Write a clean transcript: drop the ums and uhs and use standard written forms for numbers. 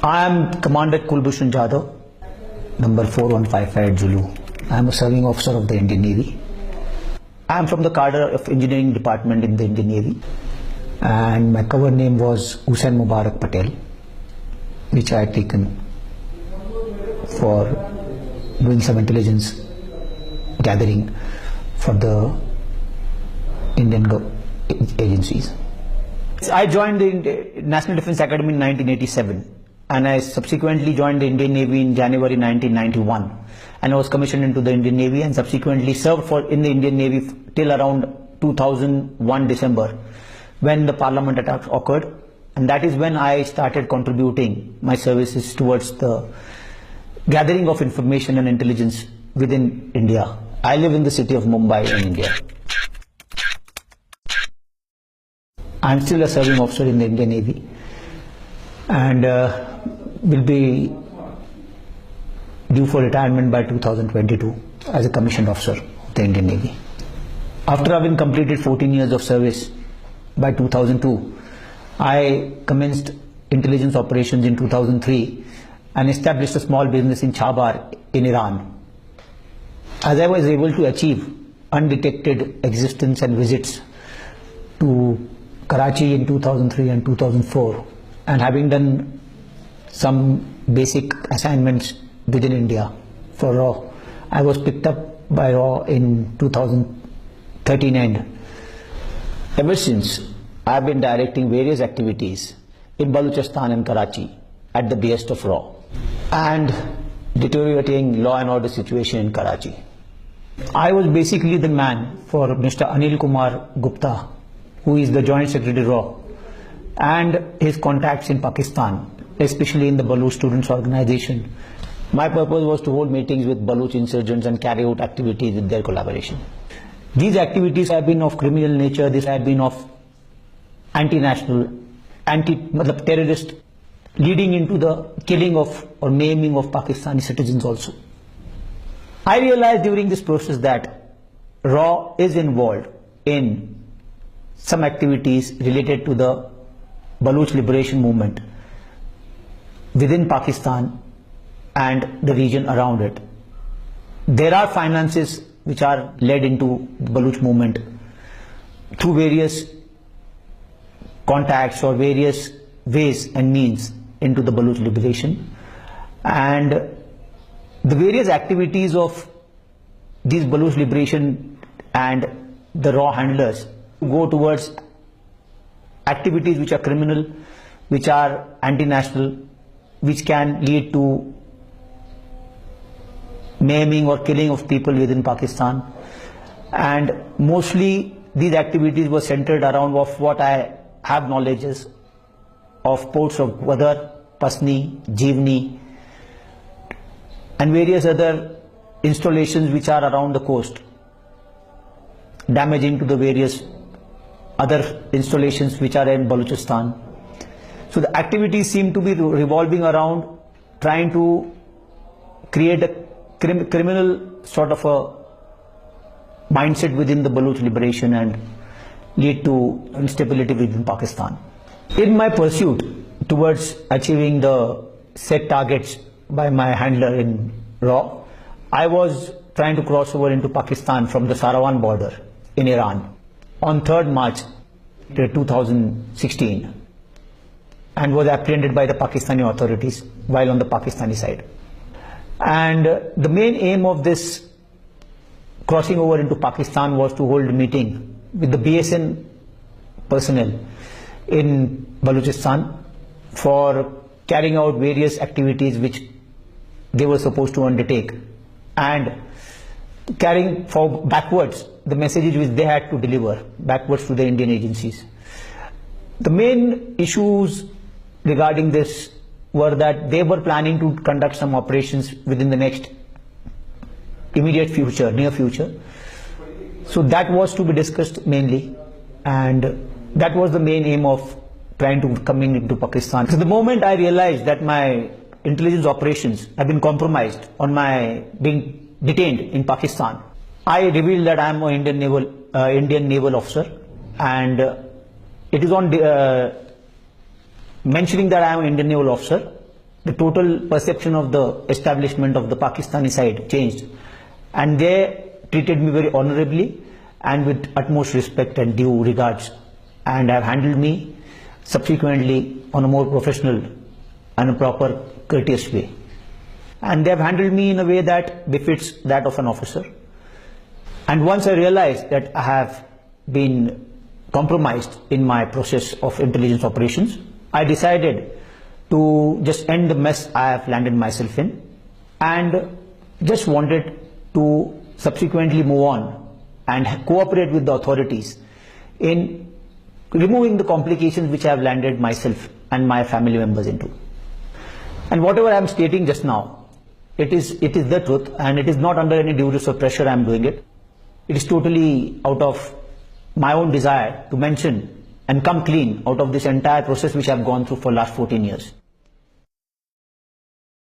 I am Commander Kulbhushan Jadhav, number 4155 Zulu. I am a serving officer of the Indian Navy. I am from the cadre of engineering department in the Indian Navy, and my cover name was Hussain Mubarak Patel, which I had taken for doing some intelligence gathering for the Indian agencies. I joined the National Defence Academy in 1987, and I subsequently joined the Indian Navy in January 1991, and I was commissioned into the Indian Navy and subsequently served in the Indian Navy till around 2001 December, when the Parliament attack occurred, and that is when I started contributing my services towards the gathering of information and intelligence within India. I live in the city of Mumbai in India. I am still a serving officer in the Indian Navy, and will be due for retirement by 2022 as a commissioned officer of the Indian Navy. After having completed 14 years of service by 2002, I commenced intelligence operations in 2003 and established a small business in Chabar in Iran. As I was able to achieve undetected existence and visits to Karachi in 2003 and 2004, and having done some basic assignments within India for RAW, I was picked up by RAW in 2013, and ever since I have been directing various activities in Balochistan and Karachi at the behest of RAW and deteriorating law and order situation in Karachi. I was basically the man for Mr. Anil Kumar Gupta, who is the Joint Secretary RAW, and his contacts in Pakistan, especially in the Baloch Students Organization. My purpose was to hold meetings with Baloch insurgents and carry out activities with their collaboration. These activities have been of criminal nature. These have been of anti-national, terrorist, leading into the killing of or maiming of Pakistani citizens also. I realized during this process that RAW is involved in some activities related to the Baloch liberation movement within Pakistan and the region around it. There are finances which are led into the Baloch movement through various contacts or various ways and means into the Baloch liberation, and the various activities of these Baloch liberation and the RAW handlers go towards activities which are criminal, which are anti-national, which can lead to maiming or killing of people within Pakistan. And mostly these activities were centered around of what I have knowledge of ports of Gwadar, Pasni, Jeevni, and various other installations which are around the coast, damaging to the various other installations which are in Balochistan. So the activities seem to be revolving around trying to create a criminal sort of a mindset within the Baloch liberation and lead to instability within Pakistan. In my pursuit towards achieving the set targets by my handler in RAW, I was trying to cross over into Pakistan from the Sarawan border in Iran on 3rd March 2016, and was apprehended by the Pakistani authorities while on the Pakistani side. And the main aim of this crossing over into Pakistan was to hold a meeting with the BSN personnel in Balochistan for carrying out various activities which they were supposed to undertake, and carrying backwards the messages which they had to deliver backwards to the Indian agencies. The main issues regarding this were that they were planning to conduct some operations within the next immediate future, near future. So that was to be discussed mainly, and that was the main aim of trying to come into Pakistan. So the moment I realized that my intelligence operations have been compromised on my being detained in Pakistan, I revealed that I am an Indian naval officer, and it is on mentioning that I am an Indian naval officer the total perception of the establishment of the Pakistani side changed, and they treated me very honorably and with utmost respect and due regards, and have handled me subsequently on a more professional and a proper courteous way. And they have handled me in a way that befits that of an officer. And once I realized that I have been compromised in my process of intelligence operations, I decided to just end the mess I have landed myself in, and just wanted to subsequently move on and cooperate with the authorities in removing the complications which I have landed myself and my family members into. And whatever I am stating just now, it is the truth, and it is not under any duress or pressure I am doing it. It is totally out of my own desire to mention and come clean out of this entire process which I have gone through for last 14 years.